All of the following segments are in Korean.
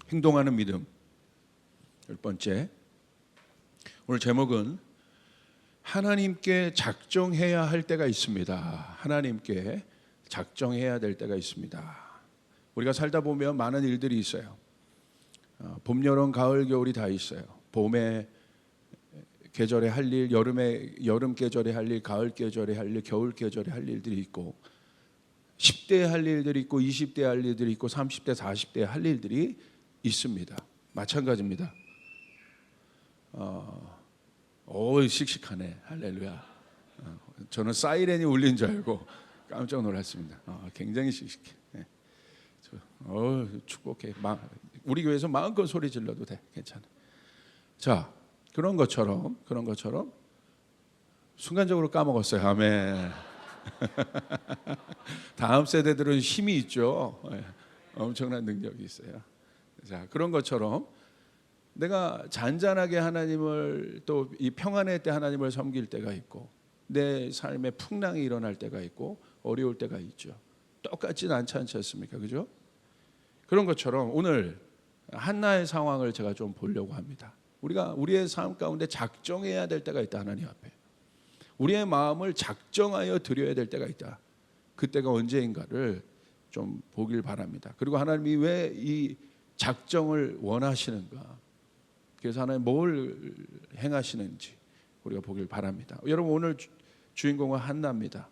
행동하는 믿음. 열 번째, 오늘 제목은 하나님께 작정해야 할 때가 있습니다. 하나님께 작정해야 될 때가 있습니다. 우리가 살다 보면 많은 일들이 있어요. 봄, 여름, 가을, 겨울이 다 있어요. 봄에 계절에 할 일, 여름 계절에 할 일, 가을 계절에 할 일, 겨울 계절에 할 일들이 있고 10대에 할 일들이 있고 20대에 할 일들이 있고 30대, 40대에 할 일들이 있습니다. 마찬가지입니다. 씩씩하네. 할렐루야. 저는 사이렌이 울린 줄 알고 깜짝 놀랐습니다. 굉장히 씩씩해. 네. 축복해. 우리 교회에서 마음껏 소리 질러도 돼. 괜찮아. 자, 그런 것처럼 순간적으로 까먹었어요. 아멘. 다음 세대들은 힘이 있죠. 엄청난 능력이 있어요. 자, 그런 것처럼 내가 잔잔하게 하나님을 또 이 평안의 때 하나님을 섬길 때가 있고 내 삶에 풍랑이 일어날 때가 있고 어려울 때가 있죠. 똑같진 않지 않습니까? 그죠? 그런 것처럼 오늘 한나의 상황을 제가 좀 보려고 합니다. 우리가 우리의 삶 가운데 작정해야 될 때가 있다. 하나님 앞에 우리의 마음을 작정하여 드려야 될 때가 있다. 그때가 언제인가를 좀 보길 바랍니다. 그리고 하나님이 왜 이 작정을 원하시는가, 그래서 하나님 뭘 행하시는지 우리가 보길 바랍니다. 여러분, 오늘 주인공은 한나입니다.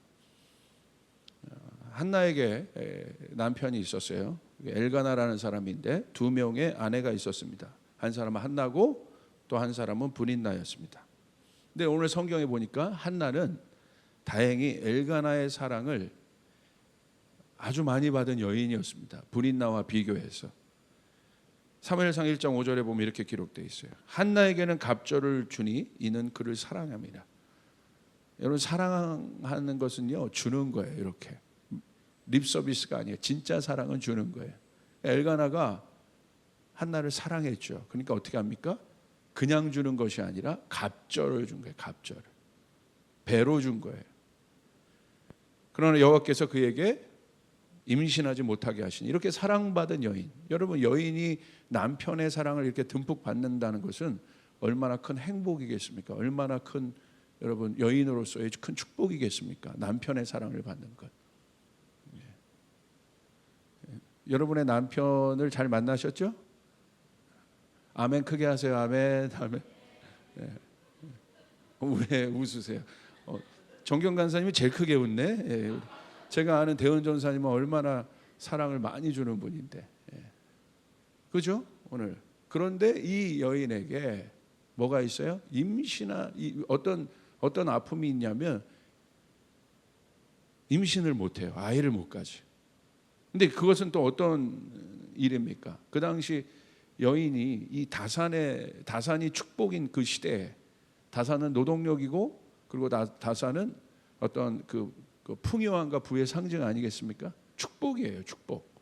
한나에게 남편이 있었어요. 엘가나라는 사람인데 두 명의 아내가 있었습니다. 한 사람은 한나고 또 한 사람은 브닌나였습니다. 근데 오늘 성경에 보니까 한나는 다행히 엘가나의 사랑을 아주 많이 받은 여인이었습니다. 브닌나와 비교해서. 사무엘상 1장 5절에 보면 이렇게 기록되어 있어요. 한나에게는 갑절을 주니 이는 그를 사랑합니다. 여러분, 사랑하는 것은요, 주는 거예요. 이렇게 립 서비스가 아니에요. 진짜 사랑은 주는 거예요. 엘가나가 한나를 사랑했죠. 그러니까 어떻게 합니까? 그냥 주는 것이 아니라 갑절을 준 거예요. 갑절을 배로 준 거예요. 그러나 여호와께서 그에게 임신하지 못하게 하신 이렇게 사랑받은 여인. 여러분, 여인이 남편의 사랑을 이렇게 듬뿍 받는다는 것은 얼마나 큰 행복이겠습니까? 얼마나 큰, 여러분, 여인으로서의 큰 축복이겠습니까? 남편의 사랑을 받는 것. 여러분의 남편을 잘 만나셨죠? 아멘 크게 하세요. 아멘. 아멘. 왜 웃으세요? 정경 간사님이 제일 크게 웃네. 제가 아는 대원 전사님은 얼마나 사랑을 많이 주는 분인데, 그죠? 오늘 그런데 이 여인에게 뭐가 있어요? 어떤 아픔이 있냐면 임신을 못해요. 아이를 못 가지. 근데 그것은 또 어떤 일입니까? 그 당시 여인이 이 다산이 축복인 그 시대에, 다산은 노동력이고 그리고 다산은 어떤 그 풍요함과 부의 상징 아니겠습니까? 축복이에요. 축복.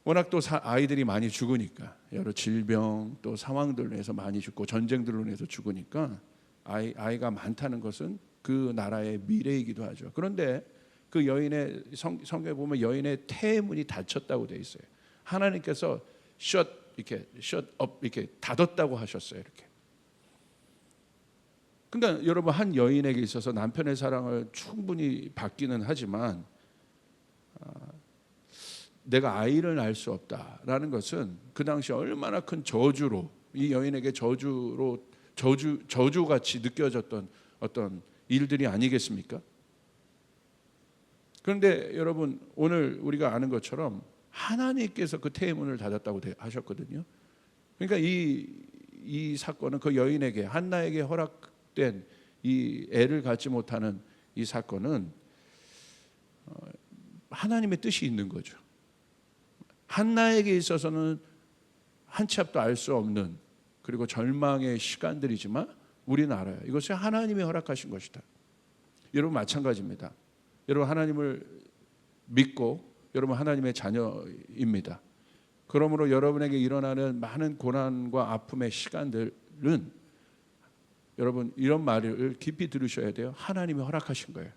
워낙 또 아이들이 많이 죽으니까, 여러 질병 또 상황들로 인해서 많이 죽고 전쟁들로 인해서 죽으니까 아이가 많다는 것은 그 나라의 미래이기도 하죠. 그런데 그 여인의 성경에 보면 여인의 태문이 닫혔다고 돼 있어요. 하나님께서 이렇게 닫았다고 하셨어요. 이렇게. 그러니까 여러분, 한 여인에게 있어서 남편의 사랑을 충분히 받기는 하지만 내가 아이를 낳을 수 없다라는 것은 그 당시 얼마나 큰 저주로, 이 여인에게 저주같이 느껴졌던 어떤 일들이 아니겠습니까? 그런데 여러분, 오늘 우리가 아는 것처럼 하나님께서 그 태의 문을 닫았다고 하셨거든요. 그러니까 이 사건은 그 여인에게, 한나에게 허락된 이 애를 갖지 못하는 이 사건은 하나님의 뜻이 있는 거죠. 한나에게 있어서는 한 치 앞도 알 수 없는, 그리고 절망의 시간들이지만 우리는 알아요. 이것이 하나님이 허락하신 것이다. 여러분, 마찬가지입니다. 여러분, 하나님을 믿고 여러분 하나님의 자녀입니다. 그러므로 여러분에게 일어나는 많은 고난과 아픔의 시간들은 여러분, 이런 말을 깊이 들으셔야 돼요. 하나님이 허락하신 거예요.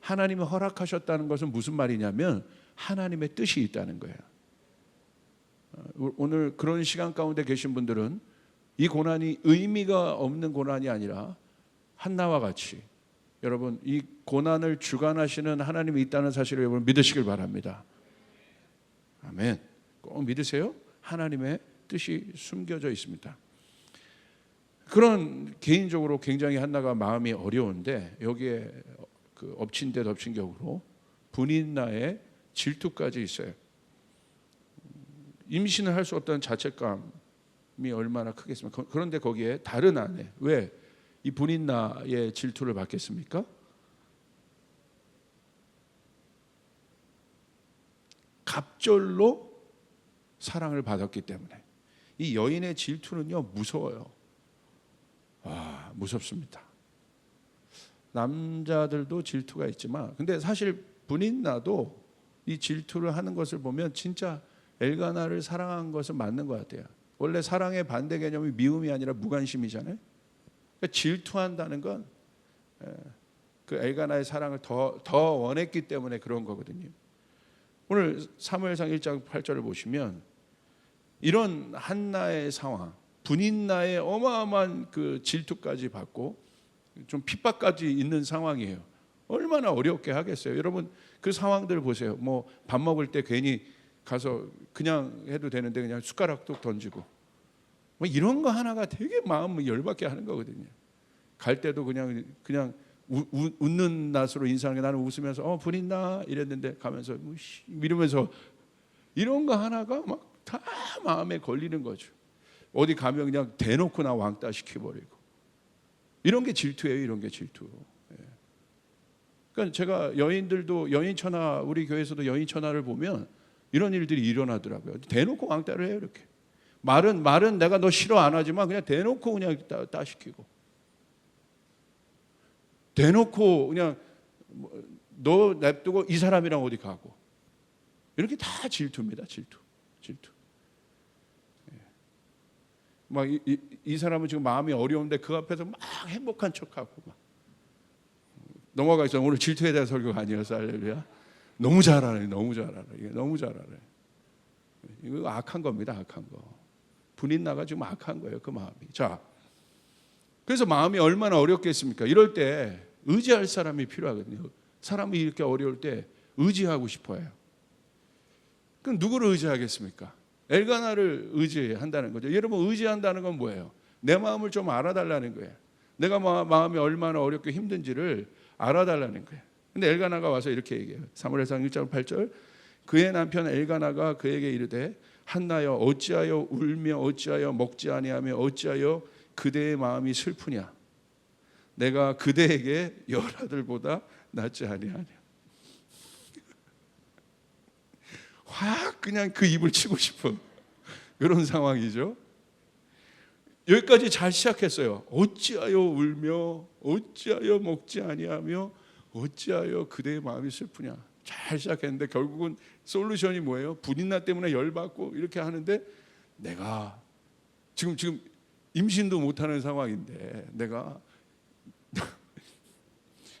하나님이 허락하셨다는 것은 무슨 말이냐면 하나님의 뜻이 있다는 거예요. 오늘 그런 시간 가운데 계신 분들은 이 고난이 의미가 없는 고난이 아니라 한나와 같이 여러분 이 고난을 주관하시는 하나님이 있다는 사실을 여러분 믿으시길 바랍니다. 아멘. 꼭 믿으세요. 하나님의 뜻이 숨겨져 있습니다. 그런 개인적으로 굉장히 한나가 마음이 어려운데 여기에 그 엎친 데 덮친 격으로 분인나의 질투까지 있어요. 임신을 할 수 없다는 자책감이 얼마나 크겠습니까? 그런데 거기에 다른 아내, 왜 이 분인나의 질투를 받겠습니까? 갑절로 사랑을 받았기 때문에. 이 여인의 질투는요 무서워요. 와, 무섭습니다. 남자들도 질투가 있지만 근데 사실 분인나도 이 질투를 하는 것을 보면 진짜 엘가나를 사랑한 것은 맞는 것 같아요. 원래 사랑의 반대 개념이 미움이 아니라 무관심이잖아요. 그러니까 질투한다는 건 그 엘가나의 사랑을 더 원했기 때문에 그런 거거든요. 오늘 사무엘상 1장 8절을 보시면 이런 한나의 상황, 분인나의 어마어마한 그 질투까지 받고 좀 핍박까지 있는 상황이에요. 얼마나 어렵게 하겠어요. 여러분 그 상황들 보세요. 뭐 밥 먹을 때 괜히 가서 그냥 해도 되는데 그냥 숟가락도 던지고 뭐 이런 거 하나가 되게 마음을 열받게 하는 거거든요. 갈 때도 그냥 웃는 낯으로 인사하는 게 나는 웃으면서 분인나 이랬는데 가면서 이러면서 이런 거 하나가 막 다 마음에 걸리는 거죠. 어디 가면 그냥 대놓고 나 왕따 시켜버리고 이런 게 질투예요. 이런 게 질투. 그러니까 제가 여인들도 여인천하 우리 교회에서도 여인천하를 보면 이런 일들이 일어나더라고요. 대놓고 왕따를 해요. 이렇게 말은 내가 너 싫어 안 하지만 그냥 대놓고 그냥 따 시키고 대놓고 그냥 너 냅두고 이 사람이랑 어디 가고 이렇게 다 질투입니다. 질투. 막 이 사람은 지금 마음이 어려운데 그 앞에서 막 행복한 척하고 막 넘어가 있어. 오늘 질투에 대한 설교가 아니어서 할렐루야. 너무 잘 알아요. 이게 너무 잘 알아요. 이거 악한 겁니다. 악한 거. 분인나가 지금 악한 거예요. 그 마음이. 자, 그래서 마음이 얼마나 어렵겠습니까? 이럴 때 의지할 사람이 필요하거든요. 사람이 이렇게 어려울 때 의지하고 싶어요. 그럼 누구를 의지하겠습니까? 엘가나를 의지한다는 거죠. 여러분 의지한다는 건 뭐예요? 내 마음을 좀 알아달라는 거예요. 내가 마음이 얼마나 어렵고 힘든지를 알아달라는 거예요. 근데 엘가나가 와서 이렇게 얘기해요. 사무엘상 1장 8절 그의 남편 엘가나가 그에게 이르되 한나여 어찌하여 울며 어찌하여 먹지 아니하며 어찌하여 그대의 마음이 슬프냐 내가 그대에게 열 아들보다 낫지 아니하냐. 확 그냥 그 입을 치고 싶어. 이런 상황이죠. 여기까지 잘 시작했어요. 어찌하여 울며 어찌하여 먹지 아니하며 어찌하여 그대의 마음이 슬프냐. 잘 시작했는데 결국은 솔루션이 뭐예요? 분인나 때문에 열받고 이렇게 하는데 내가 지금 임신도 못하는 상황인데 내가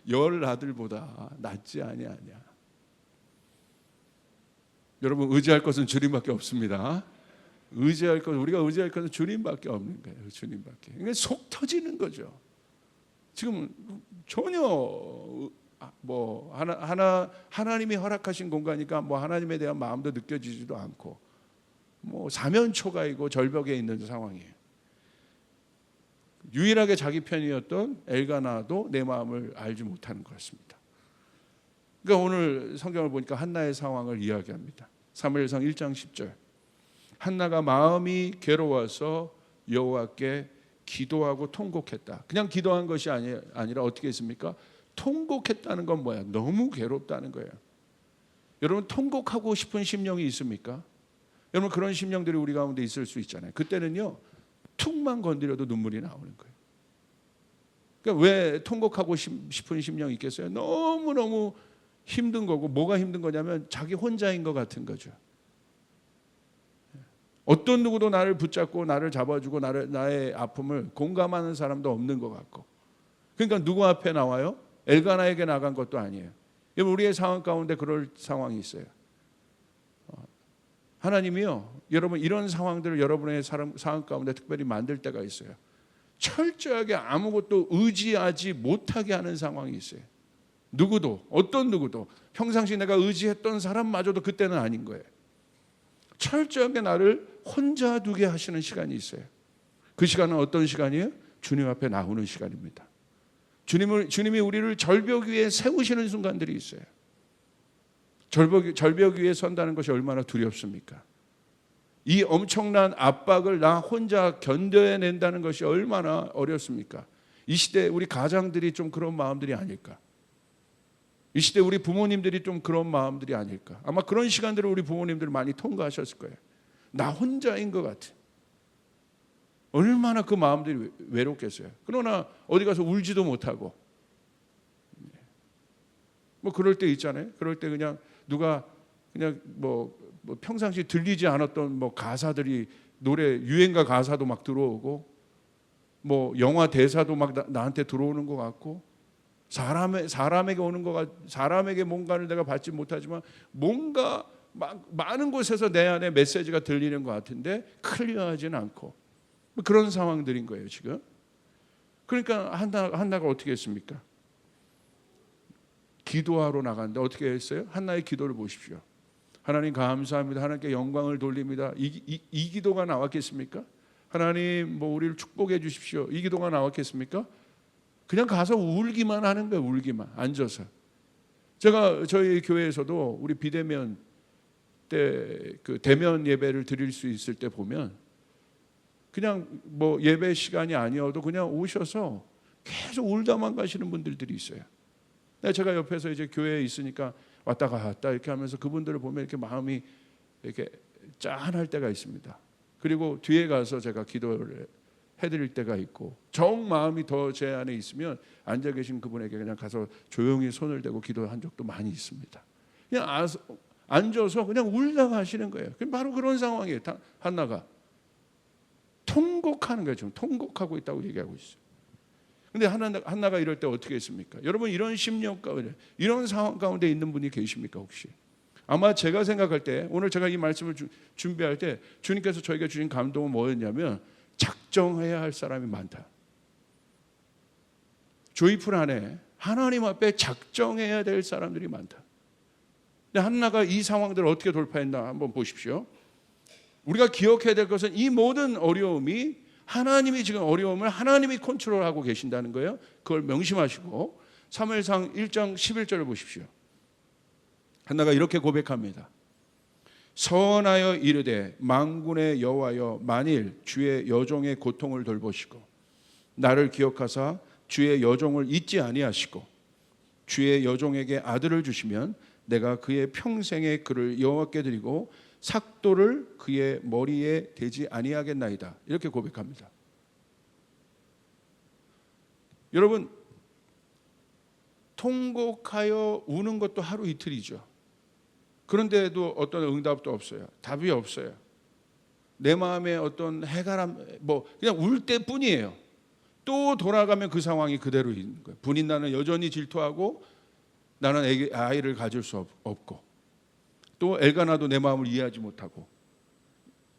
열 아들보다 낫지 아니하냐. 여러분 의지할 것은 주님밖에 없습니다. 우리가 의지할 것은 주님밖에 없는 거예요. 주님밖에. 그러니까 속 터지는 거죠. 지금 전혀 뭐 하나님이 허락하신 공간이니까 뭐 하나님에 대한 마음도 느껴지지도 않고 뭐 사면초가이고 절벽에 있는 상황이에요. 유일하게 자기 편이었던 엘가나도 내 마음을 알지 못하는 것 같습니다. 그러니까 오늘 성경을 보니까 한나의 상황을 이야기합니다. 사무엘상 1장 10절 한나가 마음이 괴로워서 여호와께 기도하고 통곡했다. 그냥 기도한 것이 아니라 어떻게 했습니까? 통곡했다는 건 뭐야? 너무 괴롭다는 거예요. 여러분 통곡하고 싶은 심령이 있습니까? 여러분 그런 심령들이 우리 가운데 있을 수 있잖아요. 그때는요 툭만 건드려도 눈물이 나오는 거예요. 그러니까 왜 통곡하고 싶은 심령이 있겠어요? 너무너무 힘든 거고 뭐가 힘든 거냐면 자기 혼자인 것 같은 거죠. 어떤 누구도 나를 붙잡고 나를 잡아주고 나의 아픔을 공감하는 사람도 없는 것 같고 그러니까 누구 앞에 나와요? 엘가나에게 나간 것도 아니에요. 우리의 상황 가운데 그럴 상황이 있어요. 하나님이요 여러분 이런 상황들을 여러분의 상황 가운데 특별히 만들 때가 있어요. 철저하게 아무것도 의지하지 못하게 하는 상황이 있어요. 누구도, 어떤 누구도 평상시 내가 의지했던 사람마저도 그때는 아닌 거예요. 철저하게 나를 혼자 두게 하시는 시간이 있어요. 그 시간은 어떤 시간이에요? 주님 앞에 나오는 시간입니다. 주님이 우리를 절벽 위에 세우시는 순간들이 있어요. 절벽 위에 선다는 것이 얼마나 두렵습니까? 이 엄청난 압박을 나 혼자 견뎌낸다는 것이 얼마나 어렵습니까? 이 시대 우리 가장들이 좀 그런 마음들이 아닐까? 이 시대 우리 부모님들이 좀 그런 마음들이 아닐까? 아마 그런 시간들을 우리 부모님들 많이 통과하셨을 거예요. 나 혼자인 것 같아. 얼마나 그 마음들이 외롭겠어요. 그러나 어디 가서 울지도 못하고 뭐 그럴 때 있잖아요. 그럴 때 그냥 누가 그냥 뭐 평상시 들리지 않았던 뭐 가사들이 노래 유행가 가사도 막 들어오고 뭐 영화 대사도 막 나한테 들어오는 것 같고 사람에게 오는 것 같 사람에게 뭔가를 내가 받지 못하지만 뭔가 많은 곳에서 내 안에 메시지가 들리는 것 같은데 클리어하지는 않고 그런 상황들인 거예요 지금. 그러니까 한나가 어떻게 했습니까? 기도하러 나갔는데 어떻게 했어요? 한나의 기도를 보십시오. 하나님 감사합니다. 하나님께 영광을 돌립니다. 이 기도가 나왔겠습니까? 하나님 뭐 우리를 축복해 주십시오. 이 기도가 나왔겠습니까? 그냥 가서 울기만 하는 거예요. 울기만 앉아서. 제가 저희 교회에서도 우리 비대면 때 그 대면 예배를 드릴 수 있을 때 보면 그냥 뭐 예배 시간이 아니어도 그냥 오셔서 계속 울다만 가시는 분들이 있어요. 제가 옆에서 이제 교회에 있으니까 왔다 갔다 이렇게 하면서 그분들을 보면 이렇게 마음이 이렇게 짠할 때가 있습니다. 그리고 뒤에 가서 제가 기도를 해드릴 때가 있고 정 마음이 더 제 안에 있으면 앉아 계신 그분에게 그냥 가서 조용히 손을 대고 기도한 적도 많이 있습니다. 그냥 앉아서 그냥 울다가 하시는 거예요. 바로 그런 상황이에요. 한나가 통곡하는 거예요. 지금 통곡하고 있다고 얘기하고 있어요. 근데 한나가 이럴 때 어떻게 했습니까? 여러분 이런 심령 가운데 이런 상황 가운데 있는 분이 계십니까 혹시? 아마 제가 생각할 때 오늘 제가 이 말씀을 준비할 때 주님께서 저에게 주신 감동은 뭐였냐면 작정해야 할 사람이 많다. 조이풀 안에 하나님 앞에 작정해야 될 사람들이 많다. 근데 한나가 이 상황들을 어떻게 돌파했나 한번 보십시오. 우리가 기억해야 될 것은 이 모든 어려움이 하나님이 지금 어려움을 하나님이 컨트롤하고 계신다는 거예요. 그걸 명심하시고 사무엘상 1장 11절을 보십시오. 한나가 이렇게 고백합니다. 서원하여 이르되 만군의 여호와여 만일 주의 여종의 고통을 돌보시고 나를 기억하사 주의 여종을 잊지 아니하시고 주의 여종에게 아들을 주시면 내가 그의 평생의 그를 여호와께 드리고 삭도를 그의 머리에 대지 아니하겠나이다. 이렇게 고백합니다. 여러분 통곡하여 우는 것도 하루 이틀이죠. 그런데도 어떤 응답도 없어요. 답이 없어요. 내 마음에 어떤 해결함 뭐 그냥 울 때뿐이에요. 또 돌아가면 그 상황이 그대로 있는 거예요. 분인 나는 여전히 질투하고 나는 아이를 가질 수 없고 또 엘가나도 내 마음을 이해하지 못하고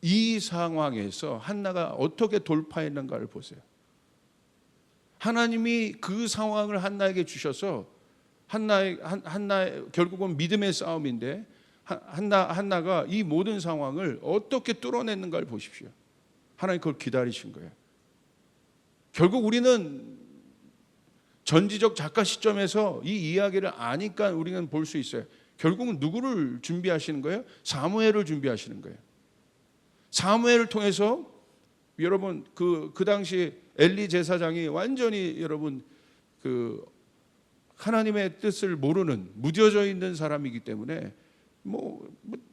이 상황에서 한나가 어떻게 돌파했는가를 보세요. 하나님이 그 상황을 한나에게 주셔서 한나의 결국은 믿음의 싸움인데 한나가 이 모든 상황을 어떻게 뚫어냈는가를 보십시오. 하나님 그걸 기다리신 거예요. 결국 우리는 전지적 작가 시점에서 이 이야기를 아니까 우리는 볼 수 있어요. 결국은 누구를 준비하시는 거예요? 사무엘을 준비하시는 거예요. 사무엘을 통해서 여러분 그 당시 엘리 제사장이 완전히 여러분 그 하나님의 뜻을 모르는 무뎌져 있는 사람이기 때문에 뭐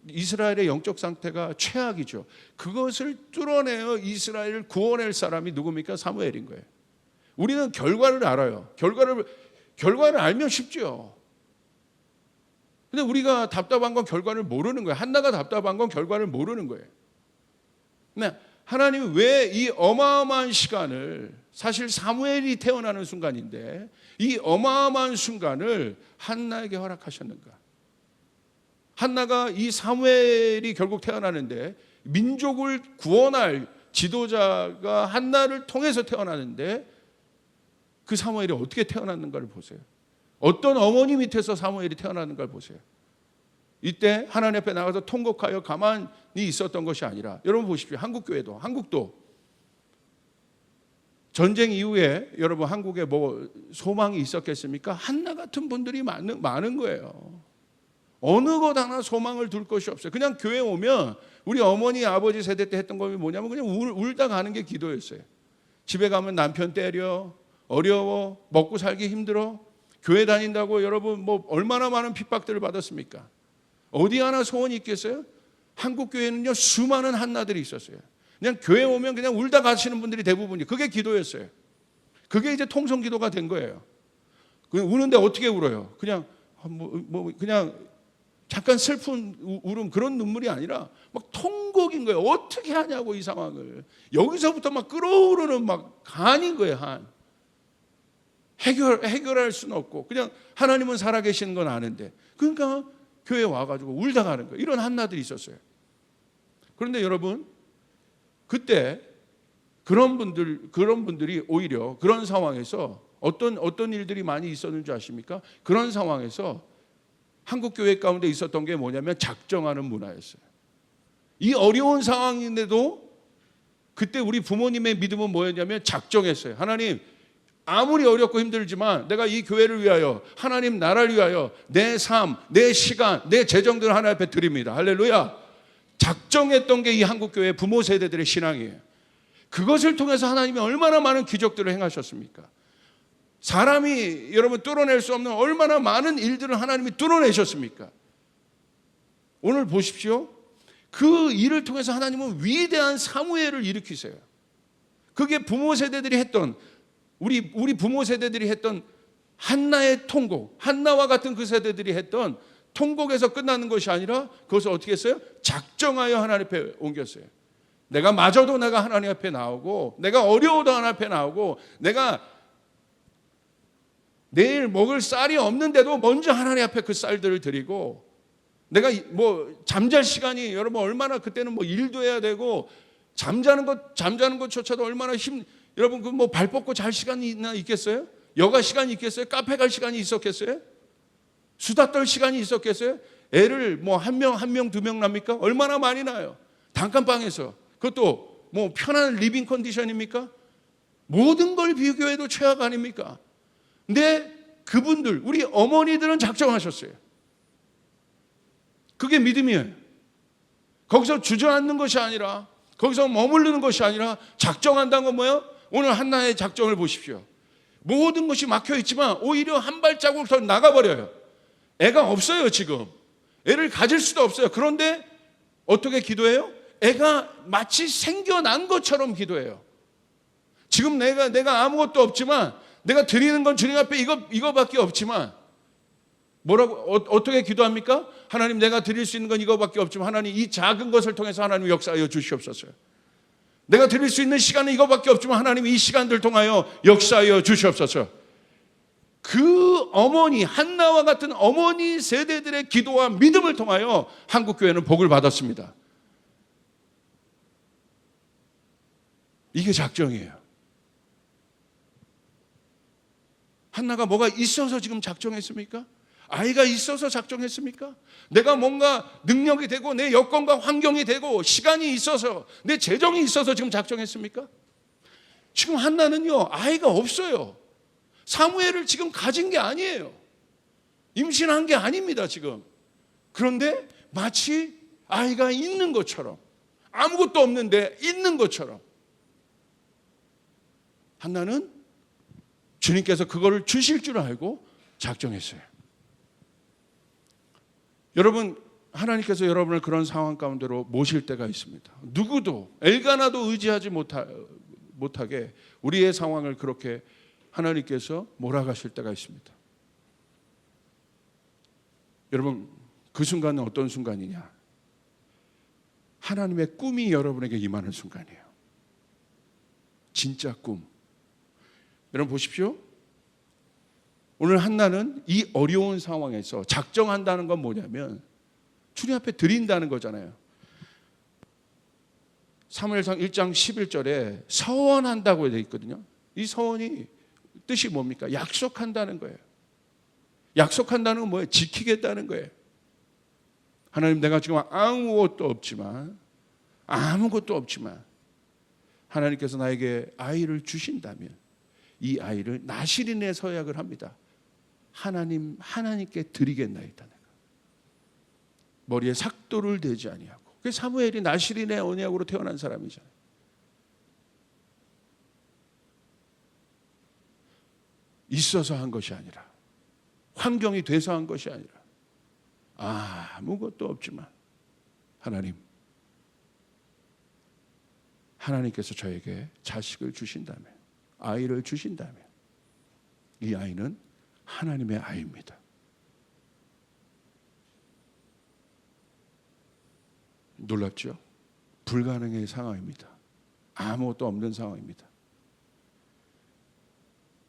이스라엘의 영적 상태가 최악이죠. 그것을 뚫어내어 이스라엘을 구원할 사람이 누굽니까? 사무엘인 거예요. 우리는 결과를 알아요. 결과를 알면 쉽죠. 근데 우리가 답답한 건 결과를 모르는 거예요. 한나가 답답한 건 결과를 모르는 거예요. 네, 하나님이 왜 이 어마어마한 시간을 사실 사무엘이 태어나는 순간인데 이 어마어마한 순간을 한나에게 허락하셨는가? 한나가 이 사무엘이 결국 태어나는데 민족을 구원할 지도자가 한나를 통해서 태어나는데 그 사무엘이 어떻게 태어났는가를 보세요. 어떤 어머니 밑에서 사무엘이 태어났는가를 보세요. 이때 하나님 앞에 나가서 통곡하여 가만히 있었던 것이 아니라, 여러분 보십시오. 한국도 전쟁 이후에 여러분 한국에 뭐 소망이 있었겠습니까? 한나 같은 분들이 많은 거예요. 어느 것 하나 소망을 둘 것이 없어요. 그냥 교회 오면 우리 어머니 아버지 세대 때 했던 거 뭐냐면 그냥 울다 가는 게 기도였어요. 집에 가면 남편 때려, 어려워, 먹고 살기 힘들어. 교회 다닌다고 여러분 뭐 얼마나 많은 핍박들을 받았습니까? 어디 하나 소원이 있겠어요? 한국 교회는요 수많은 한나들이 있었어요. 그냥 교회 오면 그냥 울다 가시는 분들이 대부분이, 그게 기도였어요. 그게 이제 통성 기도가 된 거예요. 그냥 우는데 어떻게 울어요? 그냥 그냥 잠깐 슬픈 울음, 그런 눈물이 아니라 막 통곡인 거예요. 어떻게 하냐고 이 상황을. 여기서부터 막 끓어오르는 막 간인 거예요. 한. 해결할 수는 없고 그냥 하나님은 살아계시는 건 아는데, 그러니까 교회에 와가지고 울다 가는 거예요. 이런 한나들이 있었어요. 그런데 여러분, 그때 그런 분들이 오히려 그런 상황에서 어떤 일들이 많이 있었는 줄 아십니까? 그런 상황에서 한국 교회 가운데 있었던 게 뭐냐면 작정하는 문화였어요. 이 어려운 상황인데도 그때 우리 부모님의 믿음은 뭐였냐면 작정했어요. 하나님, 아무리 어렵고 힘들지만 내가 이 교회를 위하여, 하나님 나라를 위하여 내 삶, 내 시간, 내 재정들을 하나님 앞에 드립니다. 할렐루야. 작정했던 게 이 한국 교회 부모 세대들의 신앙이에요. 그것을 통해서 하나님이 얼마나 많은 기적들을 행하셨습니까? 사람이 여러분 뚫어낼 수 없는 얼마나 많은 일들을 하나님이 뚫어내셨습니까? 오늘 보십시오. 그 일을 통해서 하나님은 위대한 사무엘을 일으키세요. 그게 부모 세대들이 했던, 우리 부모 세대들이 했던 한나의 통곡, 한나와 같은 그 세대들이 했던 통곡에서 끝나는 것이 아니라 그것을 어떻게 했어요? 작정하여 하나님 앞에 옮겼어요. 내가 마저도 내가 하나님 앞에 나오고, 내가 어려워도 하나님 앞에 나오고, 내가 내일 먹을 쌀이 없는데도 먼저 하나님 앞에 그 쌀들을 드리고, 내가 뭐 잠잘 시간이 여러분 얼마나, 그때는 뭐 일도 해야 되고 잠자는 것조차도 얼마나 여러분 그 뭐 발 뻗고 잘 시간이 있겠어요? 여가 시간이 있겠어요? 카페 갈 시간이 있었겠어요? 수다 떨 시간이 있었겠어요? 애를 뭐 한 명, 두 명 납니까? 얼마나 많이 나요. 단칸방에서. 그것도 뭐 편한 리빙 컨디션입니까? 모든 걸 비교해도 최악 아닙니까? 근데 그분들, 우리 어머니들은 작정하셨어요. 그게 믿음이에요. 거기서 주저앉는 것이 아니라, 거기서 머무르는 것이 아니라 작정한다는 건 뭐예요? 오늘 한나의 작정을 보십시오. 모든 것이 막혀있지만 오히려 한 발자국 더 나가버려요. 애가 없어요. 지금 애를 가질 수도 없어요. 그런데 어떻게 기도해요? 애가 마치 생겨난 것처럼 기도해요. 지금 내가 아무것도 없지만, 내가 드리는 건 주님 앞에 이거밖에 없지만, 어떻게 기도합니까? 하나님, 내가 드릴 수 있는 건 이거밖에 없지만 하나님, 이 작은 것을 통해서 하나님 역사하여 주시옵소서. 내가 드릴 수 있는 시간은 이거밖에 없지만 하나님, 이 시간들 통하여 역사하여 주시옵소서. 그 어머니, 한나와 같은 어머니 세대들의 기도와 믿음을 통하여 한국교회는 복을 받았습니다. 이게 작정이에요. 한나가 뭐가 있어서 지금 작정했습니까? 아이가 있어서 작정했습니까? 내가 뭔가 능력이 되고 내 여건과 환경이 되고 시간이 있어서 내 재정이 있어서 지금 작정했습니까? 지금 한나는요, 아이가 없어요. 사무엘을 지금 가진 게 아니에요. 임신한 게 아닙니다, 지금. 그런데 마치 아이가 있는 것처럼, 아무것도 없는데 있는 것처럼 한나는 주님께서 그거를 주실 줄 알고 작정했어요. 여러분, 하나님께서 여러분을 그런 상황 가운데로 모실 때가 있습니다. 누구도, 엘가나도 의지하지 못하게 우리의 상황을 그렇게 하나님께서 몰아가실 때가 있습니다. 여러분, 그 순간은 어떤 순간이냐? 하나님의 꿈이 여러분에게 임하는 순간이에요. 진짜 꿈. 여러분 보십시오. 오늘 한나는 이 어려운 상황에서 작정한다는 건 뭐냐면 주님 앞에 드린다는 거잖아요. 사무엘상 1장 11절에 서원한다고 되어 있거든요. 이 서원이 뜻이 뭡니까? 약속한다는 거예요. 약속한다는 건 뭐예요? 지키겠다는 거예요. 하나님, 내가 지금 아무것도 없지만 하나님께서 나에게 아이를 주신다면 이 아이를 나실인의 서약을 합니다. 하나님께 드리겠나이다. 머리에 삭도를 대지 아니하고. 그 사무엘이 나실인의 언약으로 태어난 사람이잖아요. 있어서 한 것이 아니라, 환경이 돼서 한 것이 아니라, 아무것도 없지만 하나님께서 저에게 자식을 주신다면, 아이를 주신다면 이 아이는 하나님의 아이입니다. 놀랍죠? 불가능의 상황입니다. 아무것도 없는 상황입니다.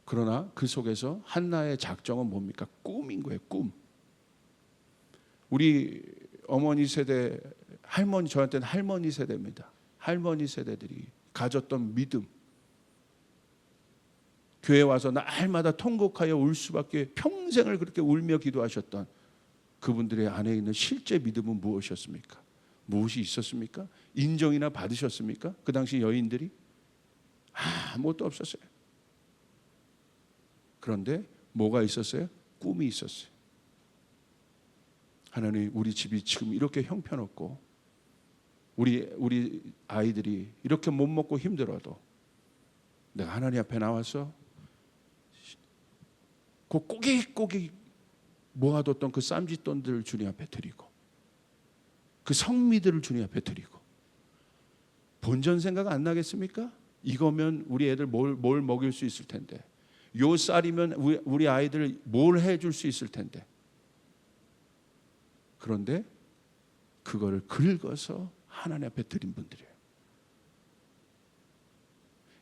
그러나 그 속에서 한나의 작정은 뭡니까? 꿈인 거예요. 꿈. 우리 어머니 세대, 저한테는 할머니 세대입니다. 할머니 세대들이 가졌던 믿음, 교회 와서 날마다 통곡하여 울 수밖에, 평생을 그렇게 울며 기도하셨던 그분들의 안에 있는 실제 믿음은 무엇이었습니까? 무엇이 있었습니까? 인정이나 받으셨습니까? 그 당시 여인들이 아무것도 없었어요. 그런데 뭐가 있었어요? 꿈이 있었어요. 하나님, 우리 집이 지금 이렇게 형편없고 우리 아이들이 이렇게 못 먹고 힘들어도 내가 하나님 앞에 나와서 그 꼬깃꼬깃 모아뒀던 그 쌈짓돈들을 주님 앞에 드리고, 그 성미들을 주님 앞에 드리고, 본전 생각 안 나겠습니까? 이거면 우리 애들 뭘 먹일 수 있을 텐데, 요 쌀이면 우리 아이들 뭘 해줄 수 있을 텐데. 그런데 그거를 긁어서 하나님 앞에 드린 분들이에요.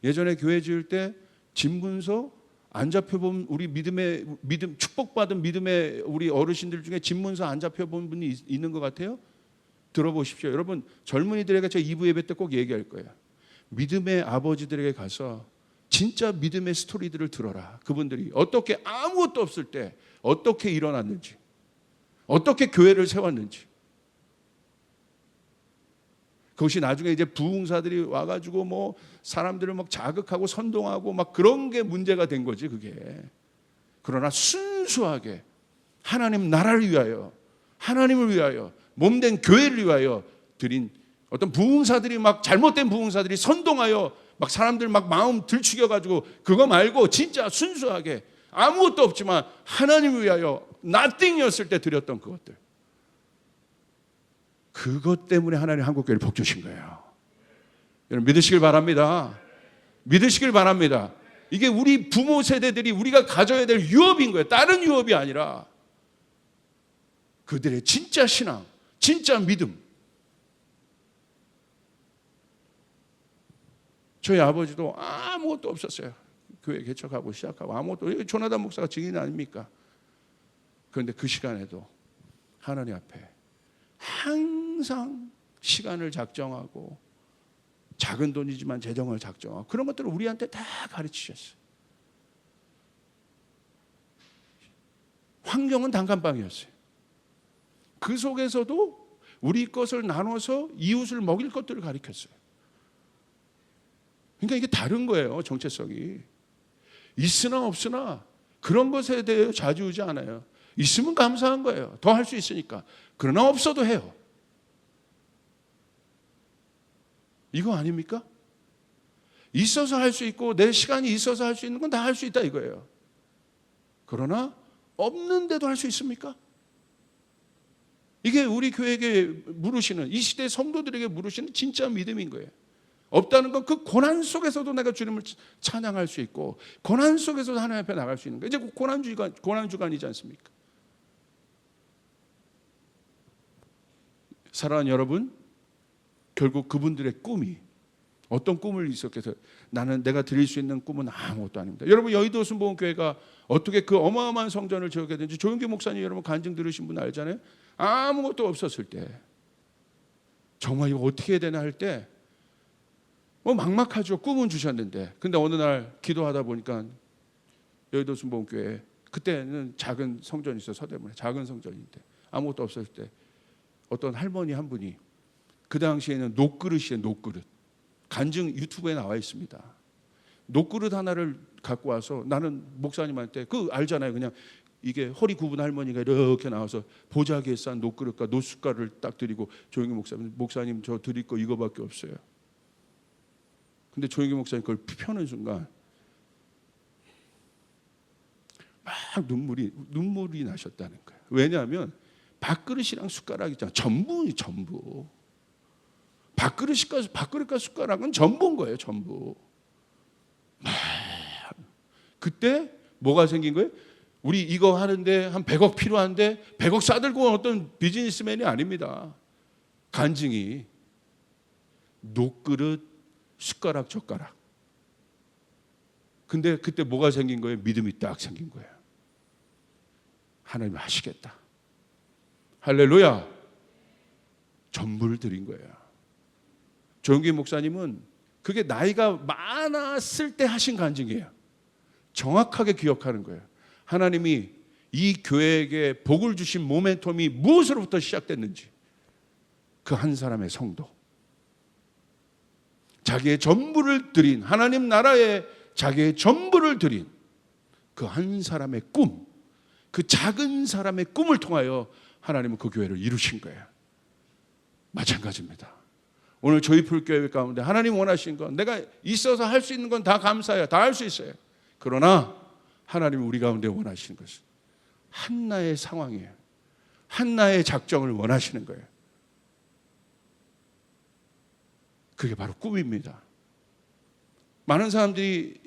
예전에 교회 지을 때 집문서 안 잡혀본 우리 믿음 축복받은 믿음의 우리 어르신들 중에 집문서 안 잡혀본 분이 있는 것 같아요. 들어보십시오. 여러분, 젊은이들에게 제가 2부 예배 때 꼭 얘기할 거예요. 믿음의 아버지들에게 가서 진짜 믿음의 스토리들을 들어라. 그분들이 어떻게 아무것도 없을 때 어떻게 일어났는지, 어떻게 교회를 세웠는지. 그것이 나중에 이제 부흥사들이 와가지고 뭐 사람들을 막 자극하고 선동하고 막 그런 게 문제가 된 거지, 그게. 그러나 순수하게 하나님 나라를 위하여, 하나님을 위하여, 몸된 교회를 위하여 드린 어떤 부흥사들이, 막 잘못된 부흥사들이 선동하여 막 사람들 막 마음 들추겨가지고, 그거 말고 진짜 순수하게 아무것도 없지만 하나님을 위하여 nothing이었을 때 드렸던 그것들, 그것 때문에 하나님 한국교회를 복 주신 거예요. 여러분, 믿으시길 바랍니다. 믿으시길 바랍니다. 이게 우리 부모 세대들이 우리가 가져야 될 유업인 거예요. 다른 유업이 아니라 그들의 진짜 신앙, 진짜 믿음. 저희 아버지도 아무것도 없었어요. 교회 개척하고 시작하고 아무것도. 조나단 목사가 증인 아닙니까? 그런데 그 시간에도 하나님 앞에 항상 시간을 작정하고, 작은 돈이지만 재정을 작정하고, 그런 것들을 우리한테 다 가르치셨어요. 환경은 단칸방이었어요. 그 속에서도 우리 것을 나눠서 이웃을 먹일 것들을 가르쳤어요. 그러니까 이게 다른 거예요, 정체성이. 있으나 없으나 그런 것에 대해 좌지우지 않아요. 있으면 감사한 거예요. 더 할 수 있으니까. 그러나 없어도 해요. 이거 아닙니까? 있어서 할 수 있고 내 시간이 있어서 할 수 있는 건 다 할 수 있다 이거예요. 그러나 없는데도 할 수 있습니까? 이게 우리 교회에게 물으시는, 이 시대 성도들에게 물으시는 진짜 믿음인 거예요. 없다는 건 그 고난 속에서도 내가 주님을 찬양할 수 있고, 고난 속에서도 하나님 앞에 나갈 수 있는 거예요. 이제 고난 주간이지 않습니까? 사랑하는 여러분, 결국 그분들의 꿈이 어떤 꿈을 있었겠어요? 내가 드릴 수 있는 꿈은 아무것도 아닙니다. 여러분, 여의도 순복음교회가 어떻게 그 어마어마한 성전을 지었게 된지 조영기 목사님 여러분 간증 들으신 분 알잖아요. 아무것도 없었을 때, 정말 이거 어떻게 해야 되나 할 때 막막하죠. 꿈은 주셨는데. 근데 어느 날 기도하다 보니까 여의도 순복음교회, 그때는 작은 성전이 있어요. 서대문에 작은 성전인데 아무것도 없었을 때 어떤 할머니 한 분이, 그 당시에는 녹그릇이에요. 녹그릇. 간증 유튜브에 나와 있습니다. 녹그릇 하나를 갖고 와서, 나는 목사님한테, 알잖아요. 그냥 이게 허리 굽은 할머니가 이렇게 나와서 보자기에 싼 녹그릇과 노숟가락을 딱 드리고, 조용히 목사님 저 드릴 거 이거밖에 없어요. 근데 조용히 목사님 그걸 펴는 순간 막 눈물이 나셨다는 거예요. 왜냐하면 밥그릇이랑 숟가락 있잖아. 전부. 밥그릇과 숟가락은 전부인 거예요. 전부. 그때 뭐가 생긴 거예요? 우리 이거 하는데 한 100억 필요한데 100억 싸들고 온 어떤 비즈니스맨이 아닙니다. 간증이 녹그릇, 숟가락, 젓가락. 근데 그때 뭐가 생긴 거예요? 믿음이 딱 생긴 거예요. 하나님 하시겠다. 할렐루야. 전부를 드린 거예요. 조영기 목사님은 그게 나이가 많았을 때 하신 간증이에요. 정확하게 기억하는 거예요. 하나님이 이 교회에게 복을 주신 모멘텀이 무엇으로부터 시작됐는지, 그 한 사람의 성도, 자기의 전부를 드린, 하나님 나라에 자기의 전부를 드린 그 한 사람의 꿈, 그 작은 사람의 꿈을 통하여 하나님은 그 교회를 이루신 거예요. 마찬가지입니다. 오늘 조이풀 교회 가운데 하나님 원하신 건, 내가 있어서 할 수 있는 건 다 감사해요. 다 할 수 있어요. 그러나 하나님이 우리 가운데 원하시는 것은 한나의 상황이에요. 한나의 작정을 원하시는 거예요. 그게 바로 꿈입니다. 많은 사람들이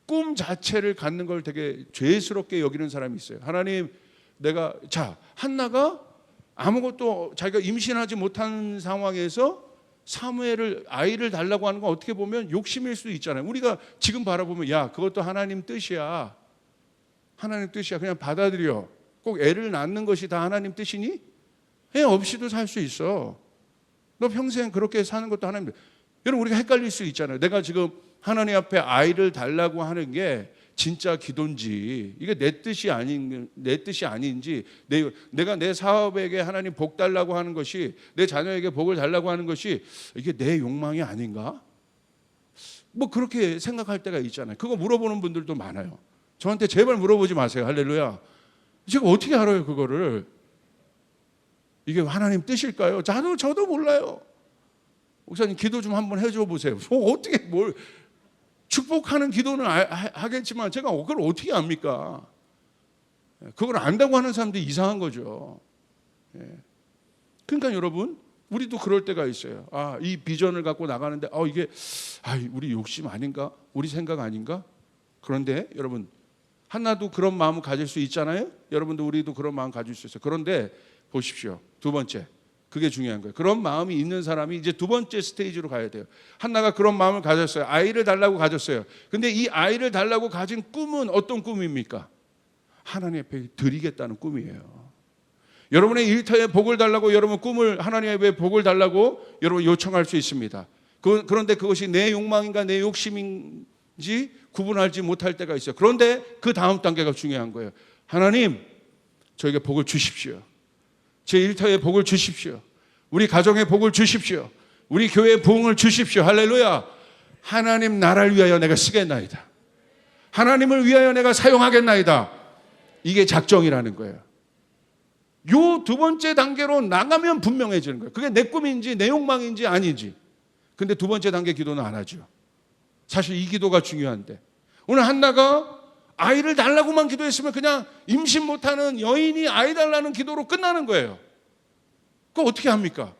꿈 자체를 갖는 걸 되게 죄스럽게 여기는 사람이 있어요. 하나님, 한나가 아무것도 자기가 임신하지 못한 상황에서 사무엘을, 아이를 달라고 하는 건 어떻게 보면 욕심일 수도 있잖아요. 우리가 지금 바라보면, 야, 그것도 하나님 뜻이야. 하나님 뜻이야. 그냥 받아들여. 꼭 애를 낳는 것이 다 하나님 뜻이니? 애 없이도 살 수 있어. 너 평생 그렇게 사는 것도 하나님 뜻. 여러분, 우리가 헷갈릴 수 있잖아요. 내가 지금 하나님 앞에 아이를 달라고 하는 게 진짜 기도인지, 이게 내 뜻이 아닌지, 내가 내 사업에게 하나님 복 달라고 하는 것이, 내 자녀에게 복을 달라고 하는 것이 이게 내 욕망이 아닌가? 뭐 그렇게 생각할 때가 있잖아요. 그거 물어보는 분들도 많아요. 저한테 제발 물어보지 마세요. 할렐루야. 제가 어떻게 알아요, 그거를? 이게 하나님 뜻일까요? 저도 몰라요. 목사님, 기도 좀 한번 해줘 보세요. 어떻게 뭘 축복하는 기도는 하겠지만 제가 그걸 어떻게 압니까? 그걸 안다고 하는 사람들이 이상한 거죠. 그러니까 여러분, 우리도 그럴 때가 있어요. 이 비전을 갖고 나가는데 이게 우리 욕심 아닌가? 우리 생각 아닌가? 그런데 여러분, 한나도 그런 마음을 가질 수 있잖아요. 여러분도, 우리도 그런 마음 가질 수 있어요. 그런데 보십시오. 두 번째, 그게 중요한 거예요. 그런 마음이 있는 사람이 이제 두 번째 스테이지로 가야 돼요. 한나가 그런 마음을 가졌어요. 아이를 달라고 가졌어요. 근데 이 아이를 달라고 가진 꿈은 어떤 꿈입니까? 하나님 앞에 드리겠다는 꿈이에요. 여러분의 일터에 복을 달라고, 여러분 꿈을, 하나님 앞에 복을 달라고 여러분 요청할 수 있습니다. 그런데 그것이 내 욕망인가 내 욕심인지 구분하지 못할 때가 있어요. 그런데 그 다음 단계가 중요한 거예요. 하나님, 저에게 복을 주십시오. 제 일터에 복을 주십시오. 우리 가정에 복을 주십시오. 우리 교회에 부흥을 주십시오. 할렐루야. 하나님 나라를 위하여 내가 쓰겠나이다. 하나님을 위하여 내가 사용하겠나이다. 이게 작정이라는 거예요. 요 두 번째 단계로 나가면 분명해지는 거예요. 그게 내 꿈인지 내 욕망인지 아닌지. 근데 두 번째 단계 기도는 안 하죠. 사실 이 기도가 중요한데, 오늘 한나가 아이를 달라고만 기도했으면 그냥 임신 못하는 여인이 아이 달라는 기도로 끝나는 거예요. 그거 어떻게 합니까?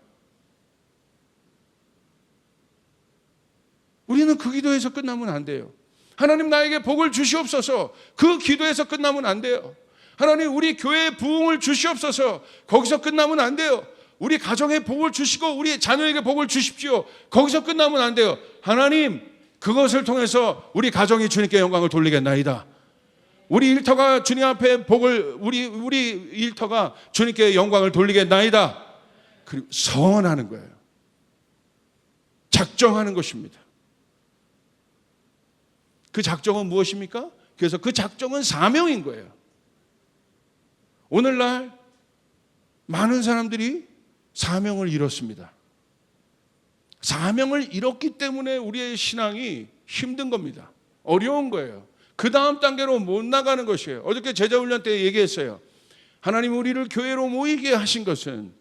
우리는 그 기도에서 끝나면 안 돼요. 하나님 나에게 복을 주시옵소서, 그 기도에서 끝나면 안 돼요. 하나님 우리 교회에 부흥을 주시옵소서, 거기서 끝나면 안 돼요. 우리 가정에 복을 주시고 우리 자녀에게 복을 주십시오, 거기서 끝나면 안 돼요. 하나님, 그것을 통해서 우리 가정이 주님께 영광을 돌리겠나이다. 우리 일터가 주님 앞에 복을, 우리 일터가 주님께 영광을 돌리겠나이다. 그리고 서원하는 거예요. 작정하는 것입니다. 그 작정은 무엇입니까? 그래서 그 작정은 사명인 거예요. 오늘날 많은 사람들이 사명을 잃었습니다. 사명을 잃었기 때문에 우리의 신앙이 힘든 겁니다. 어려운 거예요. 그 다음 단계로 못 나가는 것이에요. 어저께 제자훈련 때 얘기했어요. 하나님 우리를 교회로 모이게 하신 것은,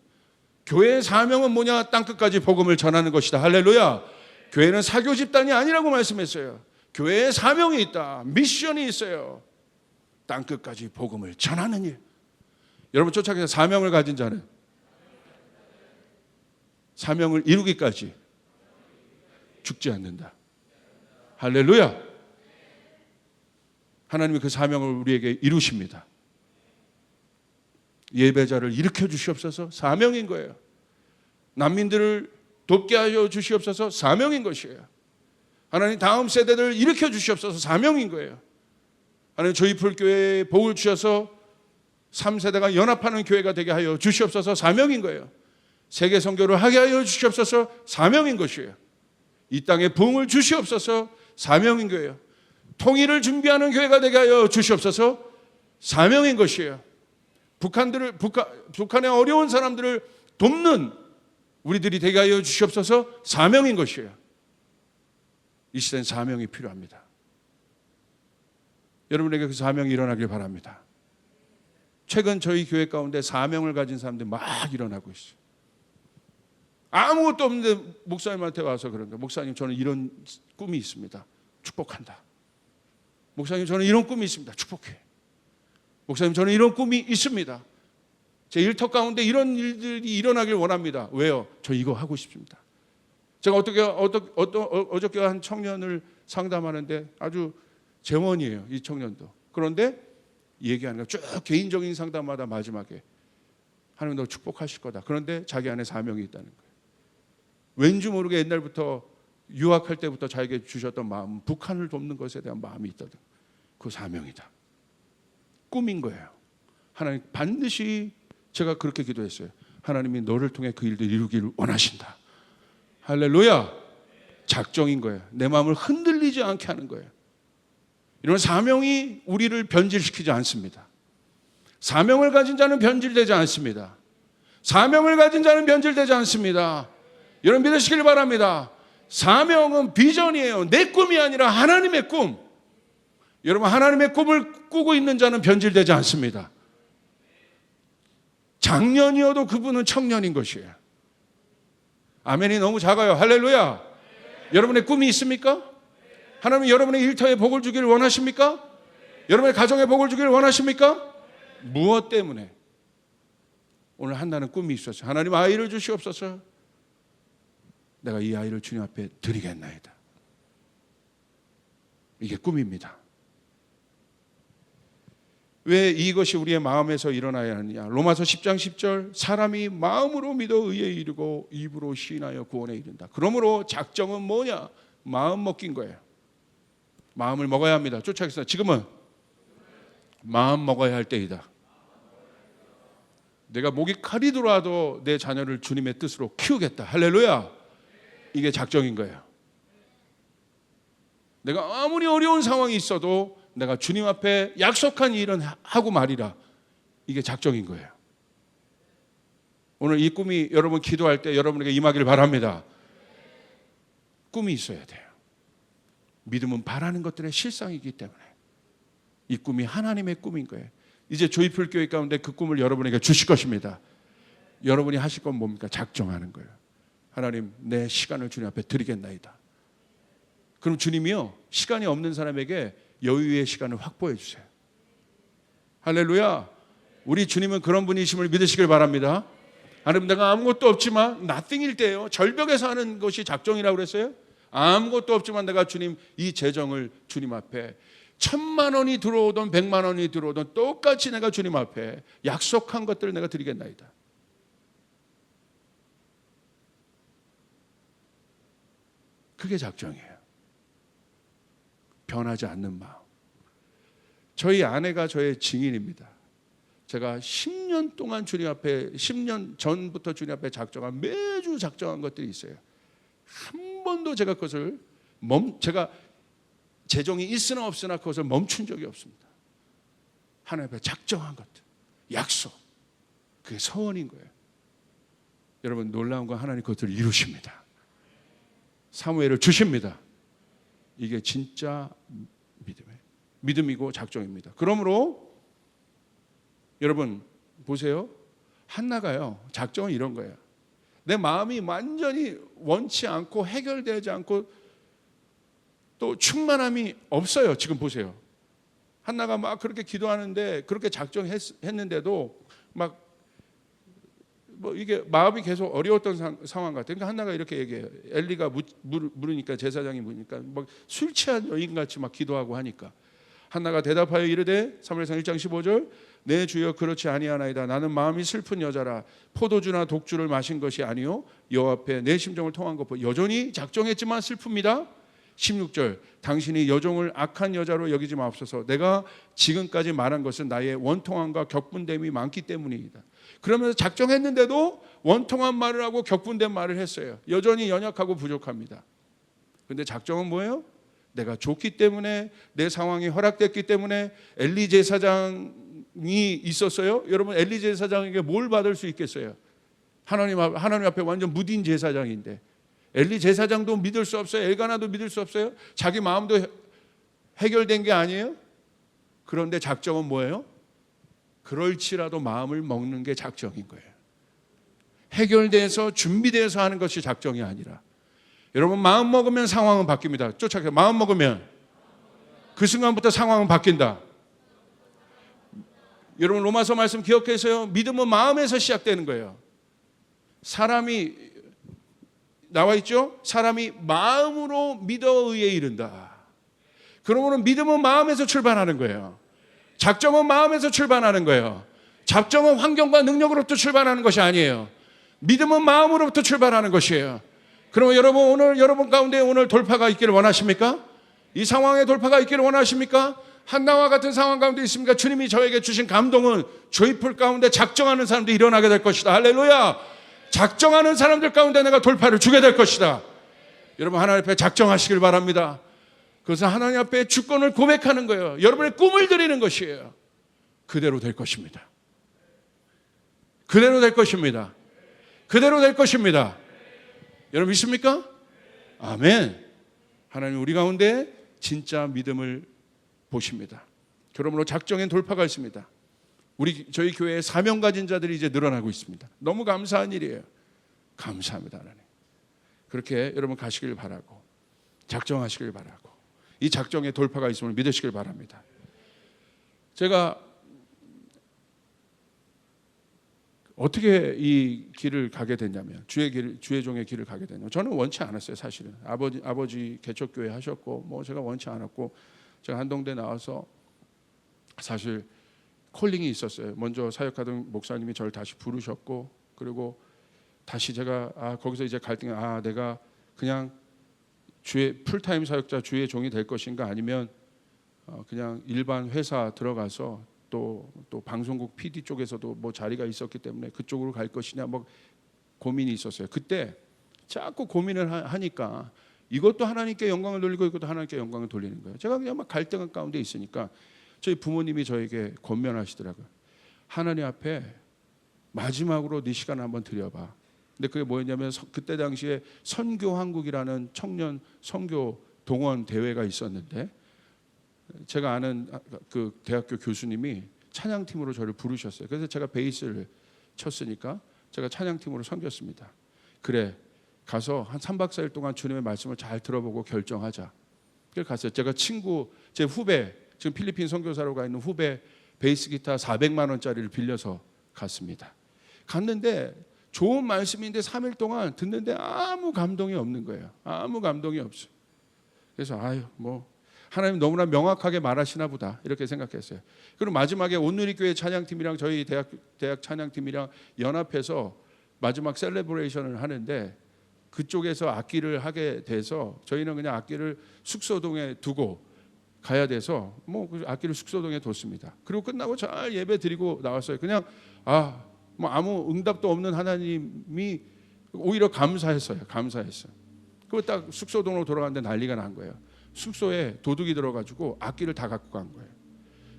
교회의 사명은 뭐냐? 땅끝까지 복음을 전하는 것이다. 할렐루야. 교회는 사교 집단이 아니라고 말씀했어요. 교회에 사명이 있다. 미션이 있어요. 땅끝까지 복음을 전하는 일. 여러분 쫓아가서 사명을 가진 자는 사명을 이루기까지 죽지 않는다. 할렐루야. 하나님이 그 사명을 우리에게 이루십니다. 예배자를 일으켜 주시옵소서. 사명인 거예요. 난민들을 돕게 하여 주시옵소서. 사명인 것이에요. 하나님 다음 세대들을 일으켜 주시옵소서. 사명인 거예요. 하나님 조이풀교회에 복을 주셔서 3세대가 연합하는 교회가 되게 하여 주시옵소서. 사명인 거예요. 세계 선교를 하게 하여 주시옵소서. 사명인 것이에요. 이 땅에 부흥을 주시옵소서. 사명인 거예요. 통일을 준비하는 교회가 되게 하여 주시옵소서. 사명인 것이에요. 북한의 어려운 사람들을 돕는 우리들이 되게 하여 주시옵소서. 사명인 것이에요. 이 시대는 사명이 필요합니다. 여러분에게 그 사명이 일어나길 바랍니다. 최근 저희 교회 가운데 사명을 가진 사람들이 막 일어나고 있어요. 아무것도 없는데 목사님한테 와서 그런 거예요. 목사님 저는 이런 꿈이 있습니다. 축복한다. 목사님 저는 이런 꿈이 있습니다. 축복해. 목사님 저는 이런 꿈이 있습니다. 제 일터 가운데 이런 일들이 일어나길 원합니다. 왜요? 저 이거 하고 싶습니다. 제가 어저께 한 청년을 상담하는데 아주 재원이에요. 이 청년도. 그런데 얘기하는 거 쭉 개인적인 상담마다 마지막에 하나님 너 축복하실 거다. 그런데 자기 안에 사명이 있다는 거예요. 왠지 모르게 옛날부터 유학할 때부터 자기에게 주셨던 마음, 북한을 돕는 것에 대한 마음이 있다던 그 사명이다. 꿈인 거예요. 하나님 반드시 제가 그렇게 기도했어요. 하나님이 너를 통해 그 일들 이루기를 원하신다. 할렐루야. 작정인 거예요. 내 마음을 흔들리지 않게 하는 거예요. 이런 사명이 우리를 변질시키지 않습니다. 사명을 가진 자는 변질되지 않습니다. 사명을 가진 자는 변질되지 않습니다. 여러분 믿으시길 바랍니다. 사명은 비전이에요. 내 꿈이 아니라 하나님의 꿈. 여러분 하나님의 꿈을 꾸고 있는 자는 변질되지 않습니다. 작년이어도 그분은 청년인 것이에요. 아멘이 너무 작아요. 할렐루야. 여러분의 꿈이 있습니까? 하나님은 여러분의 일터에 복을 주기를 원하십니까? 여러분의 가정에 복을 주기를 원하십니까? 무엇 때문에? 오늘 한나는 꿈이 있었어요. 하나님 아이를 주시옵소서. 내가 이 아이를 주님 앞에 드리겠나이다. 이게 꿈입니다. 왜 이것이 우리의 마음에서 일어나야 하느냐? 로마서 10장 10절 사람이 마음으로 믿어 의에 이르고 입으로 시인하여 구원에 이른다. 그러므로 작정은 뭐냐? 마음 먹긴 거예요. 마음을 먹어야 합니다. 쫓아가겠습니다. 지금은 마음 먹어야 할 때이다. 내가 목이 칼이 들어와도 내 자녀를 주님의 뜻으로 키우겠다. 할렐루야. 이게 작정인 거예요. 내가 아무리 어려운 상황이 있어도 내가 주님 앞에 약속한 일은 하고 말이라. 이게 작정인 거예요. 오늘 이 꿈이 여러분 기도할 때 여러분에게 임하기를 바랍니다. 꿈이 있어야 돼요. 믿음은 바라는 것들의 실상이기 때문에 이 꿈이 하나님의 꿈인 거예요. 이제 조이풀 교회 가운데 그 꿈을 여러분에게 주실 것입니다. 여러분이 하실 건 뭡니까? 작정하는 거예요. 하나님 내 시간을 주님 앞에 드리겠나이다. 그럼 주님이요 시간이 없는 사람에게 여유의 시간을 확보해 주세요. 할렐루야. 우리 주님은 그런 분이심을 믿으시길 바랍니다. 하나님 내가 아무것도 없지만 nothing일 때예요. 절벽에서 하는 것이 작정이라고 그랬어요. 아무것도 없지만 내가 주님 이 재정을 주님 앞에 1,000만 원이 들어오든 100만 원이 들어오든 똑같이 내가 주님 앞에 약속한 것들을 내가 드리겠나이다. 그게 작정이에요. 변하지 않는 마음. 저희 아내가 저의 증인입니다. 제가 10년 동안 주님 앞에 10년 전부터 주님 앞에 작정한 매주 작정한 것들이 있어요. 한 번도 제가 그것을 제가 재정이 있으나 없으나 그것을 멈춘 적이 없습니다. 하나님 앞에 작정한 것들, 약속, 그게 서원인 거예요. 여러분 놀라운 건 하나님 그것들을 이루십니다. 사무엘을 주십니다. 이게 진짜 믿음이고 작정입니다. 그러므로 여러분 보세요. 한나가요, 작정은 이런 거예요. 내 마음이 완전히 원치 않고 해결되지 않고 또 충만함이 없어요. 지금 보세요. 한나가 막 그렇게 기도하는데 그렇게 작정했는데도 막 뭐 이게 마음이 계속 어려웠던 상황 같아요. 그러니까 한나가 이렇게 얘기해요. 엘리가 물으니까, 제사장이 물으니까 막 술 취한 여인같이 막 기도하고 하니까 한나가 대답하여 이르되, 사무엘상 1장 15절, 내 주여 그렇지 아니하나이다. 나는 마음이 슬픈 여자라. 포도주나 독주를 마신 것이 아니요 여호와 앞에 내 심정을 통한 것. 여전히 작정했지만 슬픕니다. 16절, 당신이 여종을 악한 여자로 여기지 마옵소서. 내가 지금까지 말한 것은 나의 원통함과 격분됨이 많기 때문이다. 그러면서 작정했는데도 원통한 말을 하고 격분된 말을 했어요. 여전히 연약하고 부족합니다. 근데 작정은 뭐예요? 내가 좋기 때문에, 내 상황이 허락됐기 때문에. 엘리 제사장이 있었어요. 여러분 엘리 제사장에게 뭘 받을 수 있겠어요? 하나님 앞에 완전 무딘 제사장인데 엘리 제사장도 믿을 수 없어요. 엘가나도 믿을 수 없어요. 자기 마음도 해결된 게 아니에요. 그런데 작정은 뭐예요? 그럴지라도 마음을 먹는 게 작정인 거예요. 해결돼서 준비돼서 하는 것이 작정이 아니라, 여러분 마음 먹으면 상황은 바뀝니다. 쫓아가요. 마음 먹으면 그 순간부터 상황은 바뀐다. 여러분 로마서 말씀 기억해서요. 믿음은 마음에서 시작되는 거예요. 사람이 나와 있죠? 사람이 마음으로 믿어 의에 이른다. 그러므로 믿음은 마음에서 출발하는 거예요. 작정은 마음에서 출발하는 거예요. 작정은 환경과 능력으로부터 출발하는 것이 아니에요. 믿음은 마음으로부터 출발하는 것이에요. 그러면 여러분 오늘 여러분 가운데 오늘 돌파가 있기를 원하십니까? 이 상황에 돌파가 있기를 원하십니까? 한나와 같은 상황 가운데 있습니까? 주님이 저에게 주신 감동은 조이풀 가운데 작정하는 사람들이 일어나게 될 것이다. 할렐루야. 작정하는 사람들 가운데 내가 돌파를 주게 될 것이다. 여러분 하나님 앞에 작정하시길 바랍니다. 그래서 하나님 앞에 주권을 고백하는 거예요. 여러분의 꿈을 드리는 것이에요. 그대로 될 것입니다. 그대로 될 것입니다. 그대로 될 것입니다. 여러분 믿습니까? 아멘. 하나님 우리 가운데 진짜 믿음을 보십니다. 그러므로 작정엔 돌파가 있습니다. 저희 교회에 사명 가진 자들이 이제 늘어나고 있습니다. 너무 감사한 일이에요. 감사합니다 하나님. 그렇게 여러분 가시길 바라고, 작정하시길 바라고, 이 작정에 돌파가 있음을 믿으시길 바랍니다. 제가 어떻게 이 길을 가게 됐냐면, 주의 종의 길을 가게 됐냐면, 저는 원치 않았어요. 사실은 아버지 개척교회 하셨고 뭐 제가 원치 않았고, 제가 한동대 나와서 사실 콜링이 있었어요. 먼저 사역하던 목사님이 저를 다시 부르셨고, 그리고 다시 제가 거기서 이제 갈등이, 내가 그냥 주의 풀타임 사역자, 주의 종이 될 것인가, 아니면 그냥 일반 회사 들어가서 또 방송국 PD 쪽에서도 뭐 자리가 있었기 때문에 그쪽으로 갈 것이냐, 뭐 고민이 있었어요. 그때 자꾸 고민을 하니까 이것도 하나님께 영광을 돌리고 이것도 하나님께 영광을 돌리는 거예요. 제가 그냥 막 갈등 가운데 있으니까 저희 부모님이 저에게 권면하시더라고요. 하나님 앞에 마지막으로 네 시간 한번 드려봐. 근데 그게 뭐였냐면, 그때 당시에 선교한국이라는 청년 선교 동원 대회가 있었는데, 제가 아는 그 대학교 교수님이 찬양팀으로 저를 부르셨어요. 그래서 제가 베이스를 쳤으니까 제가 찬양팀으로 섬겼습니다. 그래, 가서 한 3박 4일 동안 주님의 말씀을 잘 들어보고 결정하자. 그래서 갔어요. 제가 제 후배, 지금 필리핀 선교사로 가 있는 후배 베이스 기타 400만 원짜리를 빌려서 갔습니다. 갔는데 좋은 말씀인데 3일 동안 듣는데 아무 감동이 없는 거예요. 아무 감동이 없어요. 그래서 뭐 하나님 너무나 명확하게 말하시나 보다 이렇게 생각했어요. 그리고 마지막에 온누리교회 찬양팀이랑 저희 대학 찬양팀이랑 연합해서 마지막 셀레브레이션을 하는데, 그쪽에서 악기를 하게 돼서 저희는 그냥 악기를 숙소동에 두고 가야 돼서 뭐 그 악기를 숙소동에 뒀습니다. 그리고 끝나고 잘 예배 드리고 나왔어요. 그냥 뭐 아무 응답도 없는 하나님이 오히려 감사했어요. 그리고 딱 숙소동으로 돌아갔는데 난리가 난 거예요. 숙소에 도둑이 들어가지고 악기를 다 갖고 간 거예요.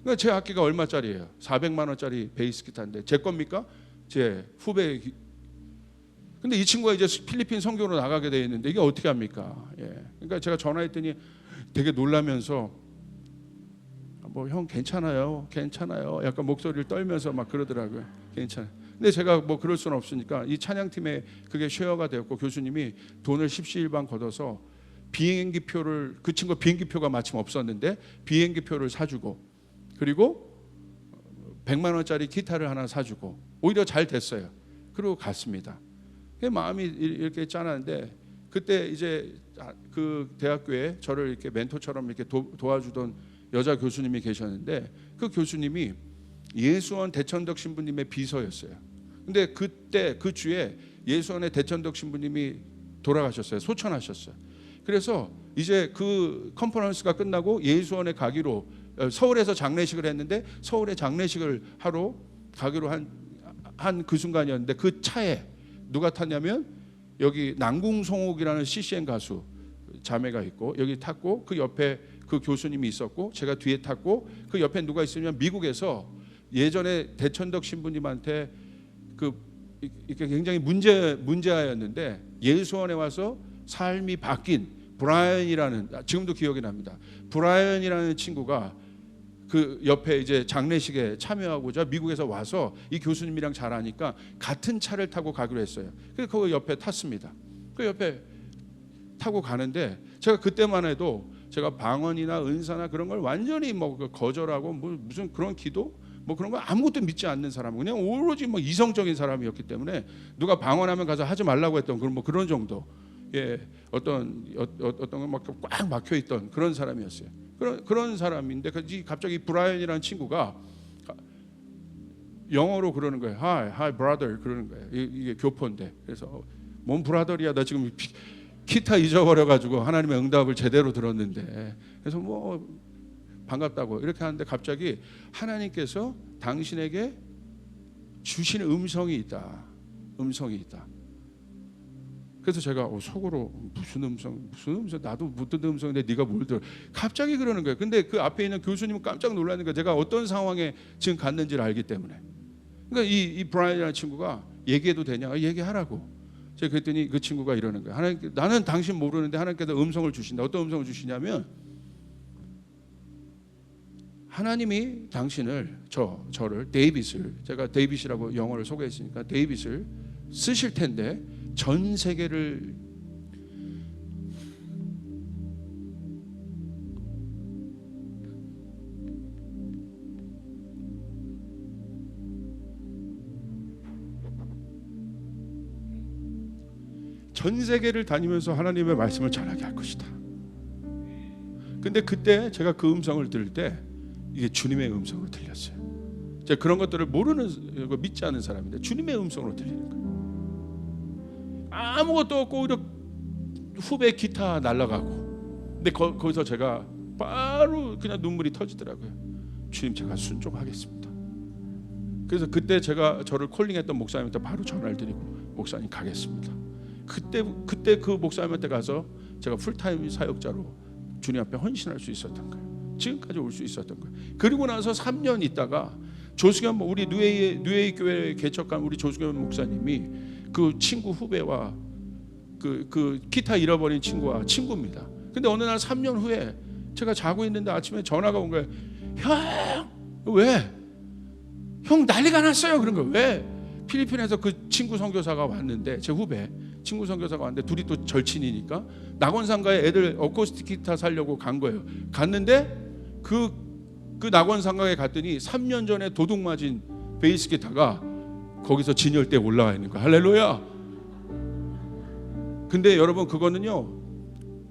그러니까 제 악기가 얼마짜리예요? 400만 원짜리 베이스 기타인데 제 겁니까? 제 후배. 근데 이 친구가 이제 필리핀 선교로 나가게 돼 있는데 이게 어떻게 합니까? 예. 그러니까 제가 전화했더니 되게 놀라면서 뭐 형 괜찮아요, 괜찮아요. 약간 목소리를 떨면서 막 그러더라고요. 괜찮아요. 근데 제가 뭐 그럴 수는 없으니까 이 찬양팀에 그게 쉐어가 되었고 교수님이 돈을 십시일반 걷어서 비행기표를, 그 친구 비행기표가 마침 없었는데 비행기표를 사주고 그리고 100만 원짜리 기타를 하나 사주고 오히려 잘 됐어요. 그리고 갔습니다. 마음이 이렇게 짠한데 그때 이제 그 대학교에 저를 이렇게 멘토처럼 이렇게 도와주던 여자 교수님이 계셨는데 그 교수님이 예수원 대천덕 신부님의 비서였어요. 근데 그때 그 주에 예수원의 대천덕 신부님이 돌아가셨어요. 소천하셨어요. 그래서 이제 그 컨퍼런스가 끝나고 예수원에 가기로, 서울에서 장례식을 했는데 서울에 장례식을 하러 가기로 한 그 순간이었는데 그 차에 누가 탔냐면 여기 남궁송옥이라는 CCM 가수 자매가 있고 여기 탔고 그 옆에 그 교수님이 있었고 제가 뒤에 탔고 그 옆에 누가 있으면 미국에서 예전에 대천덕 신부님한테 이게 굉장히 문제아였는데 예수원에 와서 삶이 바뀐 브라이언이라는, 지금도 기억이 납니다. 브라이언이라는 친구가 그 옆에 이제 장례식에 참여하고자 미국에서 와서 이 교수님이랑 잘 아니까 같은 차를 타고 가기로 했어요. 그래서 그 옆에 탔습니다. 그 옆에 타고 가는데 제가 그때만 해도 제가 방언이나 은사나 그런 걸 완전히 뭐 거절하고 뭐 무슨 그런 기도 뭐 그런 거 아무것도 믿지 않는 사람, 그냥 오로지 뭐 이성적인 사람이었기 때문에 누가 방언하면 가서 하지 말라고 했던 그런 뭐 그런 정도, 예, 어떤 꽉 막혀 있던 그런 사람이었어요. 그런 사람인데 갑자기 브라이언이라는 친구가 영어로 그러는 거예요. Hi brother 그러는 거예요. 이게 교포인데 그래서 뭔 브라더리야, 나 지금 기타 잊어버려가지고 하나님의 응답을 제대로 들었는데, 그래서 뭐 반갑다고 이렇게 하는데 갑자기 하나님께서 당신에게 주시는 음성이 있다. 그래서 제가 속으로 무슨 음성 나도 못 듣는 음성인데 네가 뭘 들어, 갑자기 그러는 거예요. 근데 그 앞에 있는 교수님은 깜짝 놀라는 거예요. 제가 어떤 상황에 지금 갔는지를 알기 때문에. 그러니까 이 브라이언이라는 친구가 얘기해도 되냐, 얘기하라고. 제가 그랬더니 그 친구가 이러는 거예요. 하나님, 나는 당신 모르는데 하나님께서 음성을 주신다. 어떤 음성을 주시냐면 하나님이 당신을, 저를, 데이빗을, 제가 데이빗이라고 영어를 소개했으니까 데이빗을 쓰실 텐데 전 세계를 다니면서 하나님의 말씀을 전하게 할 것이다. 근데 그때 제가 그 음성을 들을 때 이게 주님의 음성으로 들렸어요. 제가 그런 것들을 모르는, 믿지 않는 사람인데 주님의 음성으로 들리는 거예요. 아무것도 없고 오히려 후배 기타 날아가고. 근데 거기서 제가 바로 그냥 눈물이 터지더라고요. 주님, 제가 순종하겠습니다. 그래서 그때 제가 저를 콜링했던 목사님한테 바로 전화를 드리고, 목사님 가겠습니다. 그때 그 목사님한테 가서 제가 풀타임 사역자로 주님 앞에 헌신할 수 있었던 거예요. 지금까지 올 수 있었던 거예요. 그리고 나서 3년 있다가 조승현, 우리 뉴에이 교회 개척한 우리 조승현 목사님이 그 친구 후배와 그 기타 잃어버린 친구와 친구입니다. 근데 어느 날 3년 후에 제가 자고 있는데 아침에 전화가 온 거예요. 형, 왜? 형 난리가 났어요. 그런 거예요. 왜? 필리핀에서 그 친구 선교사가 왔는데, 제 후배 친구 선교사가 왔는데 둘이 또 절친이니까 낙원상가에 애들 어쿠스틱 기타 사려고 간 거예요. 갔는데 그 낙원상가에 갔더니 3년 전에 도둑 맞은 베이스 기타가 거기서 진열대에 올라와 있는 거야. 할렐루야. 근데 여러분, 그거는요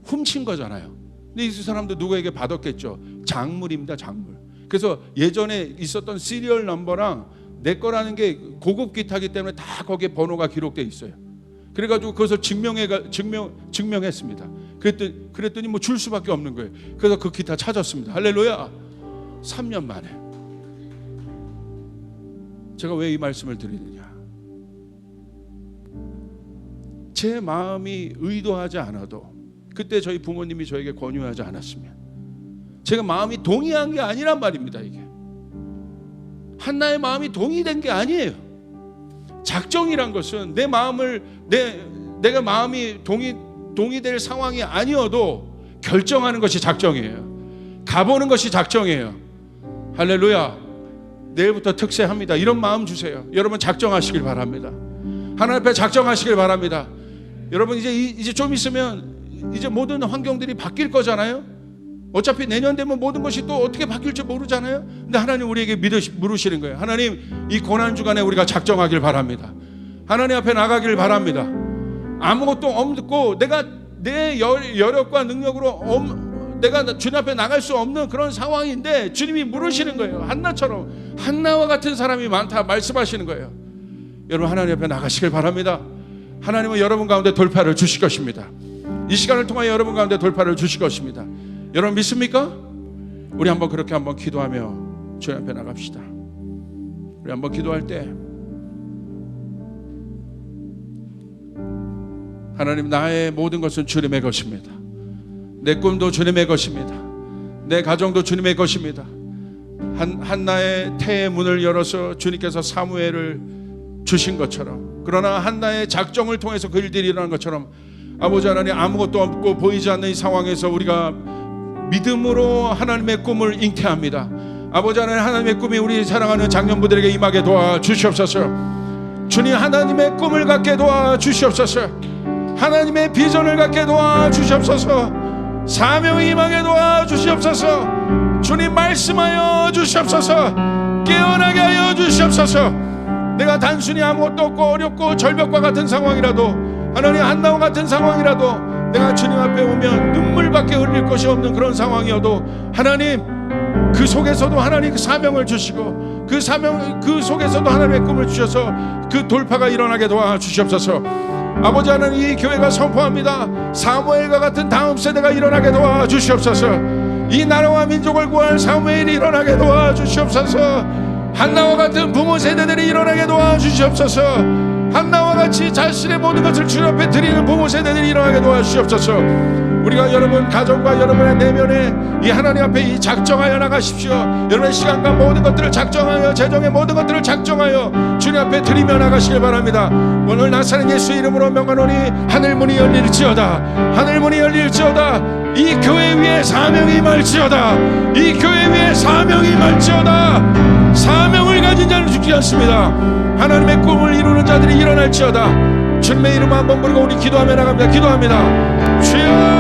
훔친 거잖아요. 근데 이 사람도 누구에게 받았겠죠. 작물입니다, 작물. 그래서 예전에 있었던 시리얼 넘버랑 내 거라는 게 고급 기타이기 때문에 다 거기에 번호가 기록되어 있어요. 그래가지고 그것을 증명했습니다. 그랬더니 뭐 줄 수밖에 없는 거예요. 그래서 그 기타 찾았습니다. 할렐루야. 3년 만에. 제가 왜 이 말씀을 드리느냐, 제 마음이 의도하지 않아도 그때 저희 부모님이 저에게 권유하지 않았으면, 제가 마음이 동의한 게 아니란 말입니다. 이게 한나의 마음이 동의된 게 아니에요. 작정이란 것은 내 마음을 내가 마음이 동의될 상황이 아니어도 결정하는 것이 작정이에요. 가보는 것이 작정이에요. 할렐루야. 내일부터 특세합니다. 이런 마음 주세요. 여러분 작정하시길 바랍니다. 하나님 앞에 작정하시길 바랍니다. 여러분 이제 좀 있으면 이제 모든 환경들이 바뀔 거잖아요. 어차피 내년 되면 모든 것이 또 어떻게 바뀔지 모르잖아요. 근데 하나님 우리에게 물으시는 거예요. 하나님, 이 고난 주간에 우리가 작정하길 바랍니다. 하나님 앞에 나가길 바랍니다. 아무것도 없고 내가 내 여력과 능력으로 내가 주님 앞에 나갈 수 없는 그런 상황인데 주님이 물으시는 거예요. 한나처럼, 한나와 같은 사람이 많다 말씀하시는 거예요. 여러분 하나님 앞에 나가시길 바랍니다. 하나님은 여러분 가운데 돌파를 주실 것입니다. 이 시간을 통하여 여러분 가운데 돌파를 주실 것입니다. 여러분 믿습니까? 우리 한번 그렇게 한번 기도하며 주님 앞에 나갑시다. 우리 한번 기도할 때, 하나님, 나의 모든 것은 주님의 것입니다. 내 꿈도 주님의 것입니다. 내 가정도 주님의 것입니다. 한나의 태의 문을 열어서 주님께서 사무엘을 주신 것처럼, 그러나 한나의 작정을 통해서 그 일들이 일어난 것처럼, 아버지 하나님, 아무것도 없고 보이지 않는 이 상황에서 우리가 믿음으로 하나님의 꿈을 잉태합니다. 아버지 하나님, 하나님의 꿈이 우리 사랑하는 장년부들에게 임하게 도와주시옵소서. 주님, 하나님의 꿈을 갖게 도와주시옵소서. 하나님의 비전을 갖게 도와주시옵소서. 사명이 임하게 도와주시옵소서. 주님, 말씀하여 주시옵소서. 깨어나게 하여 주시옵소서. 내가 단순히 아무것도 없고 어렵고 절벽과 같은 상황이라도, 하나님, 한나와 같은 상황이라도, 내가 주님 앞에 오면 눈물밖에 흘릴 것이 없는 그런 상황이어도, 하나님, 그 속에서도 하나님 그 사명을 주시고, 그 속에서도 하나님의 꿈을 주셔서 그 돌파가 일어나게 도와주시옵소서. 아버지 하나님, 이 교회가 선포합니다. 사무엘과 같은 다음 세대가 일어나게 도와주시옵소서. 이 나라와 민족을 구할 사무엘이 일어나게 도와주시옵소서. 한나와 같은 부모 세대들이 일어나게 도와주시옵소서. 한나와 같이 자신의 모든 것을 주님 앞에 드리는 부모 세대들이 일어나게 도와주시옵소서. 우리가 여러분 가정과 여러분의 내면에 이 하나님 앞에 이 작정하여 나가십시오. 여러분의 시간과 모든 것들을 작정하여, 재정의 모든 것들을 작정하여 주님 앞에 드리며 나가시길 바랍니다. 오늘 나사렛 예수 이름으로 명하노니 하늘문이 열릴지어다. 하늘문이 열릴지어다. 이 교회 위에 사명이 임할지어다. 이 교회 위에 사명이 임할지어다. 사명을 가진 자는 죽지 않습니다. 하나님의 꿈을 이루는 자들이 일어날지어다. 주님의 이름 한번 부르고 우리 기도하며 나갑니다. 기도합니다. 주여,